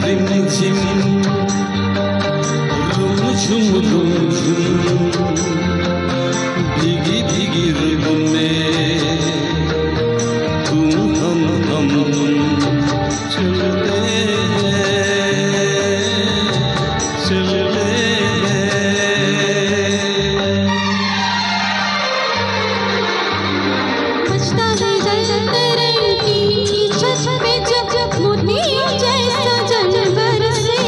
Rim झिम room झुम भीगी भीगी रुम में तुम हम चलते चलते। बजता है जलतरन की छत पे जब जब मोतियों जैसा जल बरसे।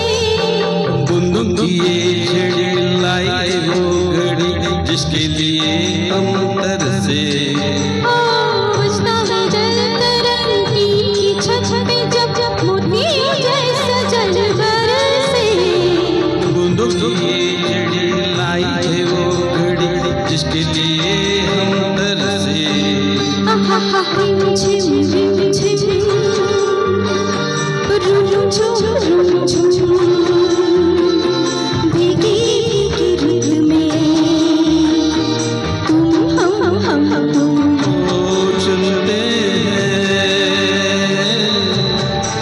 बूंदों की ये छड़ी लाई वो घड़ी जिसके लिए हम तरसे। बजता है जलतरन की छत पे जब जब मोतियों जैसा जल बरसे। बूंदों की ये छड़ी लाई है वो घड़ी जिसके लिए हम तरसे। रिम झिम रुम झुम भीगी भीगी रुत में तुम हम तुम चलते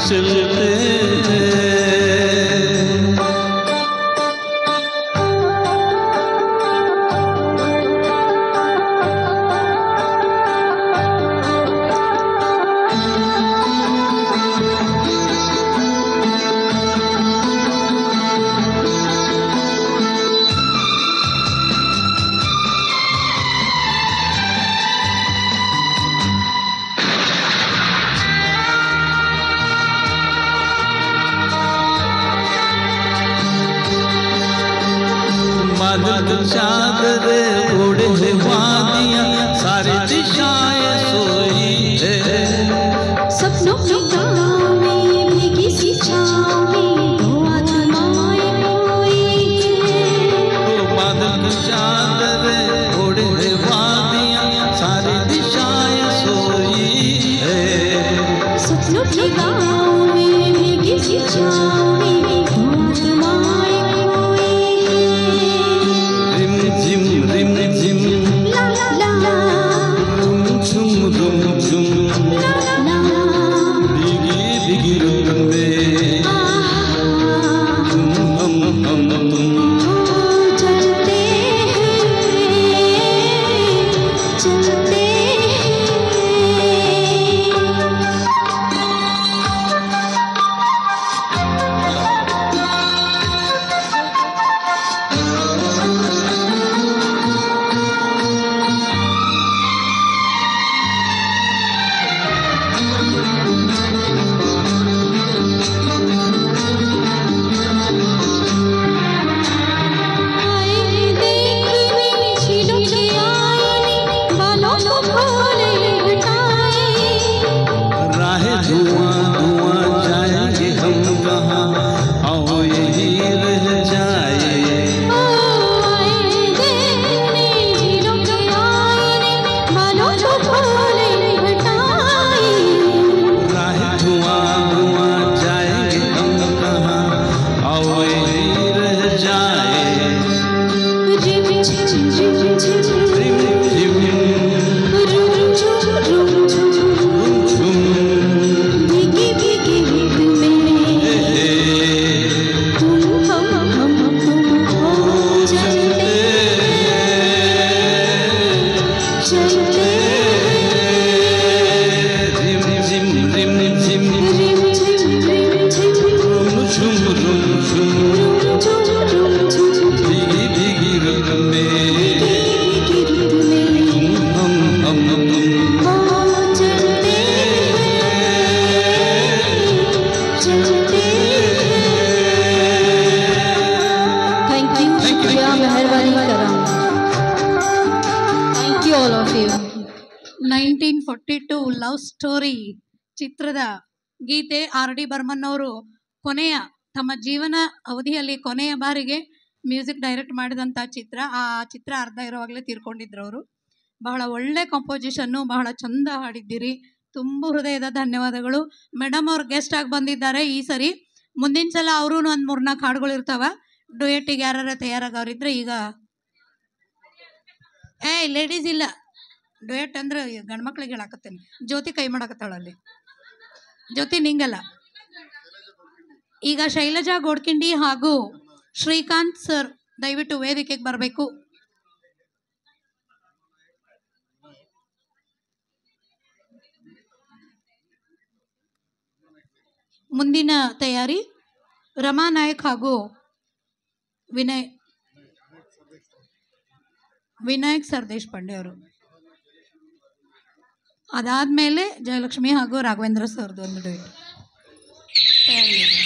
चलते। बादल चादर ओढ़े है वादियां सारी दिशाएं सोई है। सपनों की गाँव में भीगी सी छाँव में दो आत्माएं खोई हैं। बादल चादर ओढ़े है वादियां सारी दिशाएं सोई है। सपनों की गाँव में भीगी सी छाँव में दो आत्माएं खोई हैं। रिम झिम ला ला रुम झुम ला ला भीगी भीगी रुम में तुम हम तुम चलते हैं चलते हैं। राहें धुआं धुआं जाएंगे हम कहाँ आओ यही रह जाए। राहें धुआं धुआं जाएंगे हम कहाँ आओ यही रह जाए। रिम झिम झुम भीगी भीगी रुत में तुम हम हो चलते चलते। रिम झिम रिम झिम रुम झुम भीगी भीगी रुम में भीगी रुत में तुम हम तुम हो चलते चलते। थैंक यू शुक्रिया मेहरबानी करा। Thank you all of you. 1942 love story ಚಿತ್ರದ ಗೀತೆ R.D. ಬರ್ಮನ್ ಅವರು ತಮ್ಮ ಜೀವನ ಅವಧಿಯಲ್ಲಿ ಕೊನೆಯ ಬಾರಿಗೆ ಮ್ಯೂಸಿಕ್ ಡೈರೆಕ್ಟ್ ಮಾಡಿದಂಥ ಚಿತ್ರ. ಆ ಚಿತ್ರ ಅರ್ಧ ಇರುವಾಗಲೇ ತೀರ್ಕೊಂಡಿದ್ರು ಅವರು. ಬಹಳ ಒಳ್ಳೆ ಕಂಪೋಸಿಷನ್ನು, ಬಹಳ ಚಂದ ಹಾಡಿದ್ದೀರಿ. ತುಂಬ ಹೃದಯದ ಧನ್ಯವಾದಗಳು. ಮೇಡಮ್ ಅವ್ರು ಗೆಸ್ಟ್ ಆಗಿ ಬಂದಿದ್ದಾರೆ ಈ ಸರಿ. ಮುಂದಿನ ಸಲ ಅವರು ಒಂದು 3-4 ಹಾಡುಗಳು ಇರ್ತಾವ. ಡುಯೆಟ್ಟಿಗೆ ಯಾರು ತಯಾರಾಗವ್ರಿದ್ರೆ ಈಗ ಲೇಡೀಸ್ ಇಲ್ಲ, ಡುಯೆಟ್ ಅಂದ್ರೆ ಗಂಡು ಮಕ್ಳಿಗೆ ಹೇಳಾಕತ್ತೇನೆ. ಜ್ಯೋತಿ ಕೈ ಮಾಡಾಕತ್ತಾಳ ಅಲ್ಲಿ. ಜ್ಯೋತಿ ನಿಂಗಲ್ಲ, ಈಗ ಶೈಲಜಾ ಗೋಡ್ಕಿಂಡಿ ಹಾಗೂ ಶ್ರೀಕಾಂತ್ ಸರ್ ದಯವಿಟ್ಟು ವೇದಿಕೆಗೆ ಬರಬೇಕು. ಮುಂದಿನ ತಯಾರಿ ರಮಾ ನಾಯಕ್ ಹಾಗೂ ವಿನಾಯಕ್ ಸರ್ ದೇಶಪಾಂಡೆ ಅವರು. ಅದಾದ್ಮೇಲೆ ಜಯಲಕ್ಷ್ಮಿ ಹಾಗೂ ರಾಘವೇಂದ್ರ ಸರ್ದು ಒಂದು ತಯಾರಿ ಇದೆ.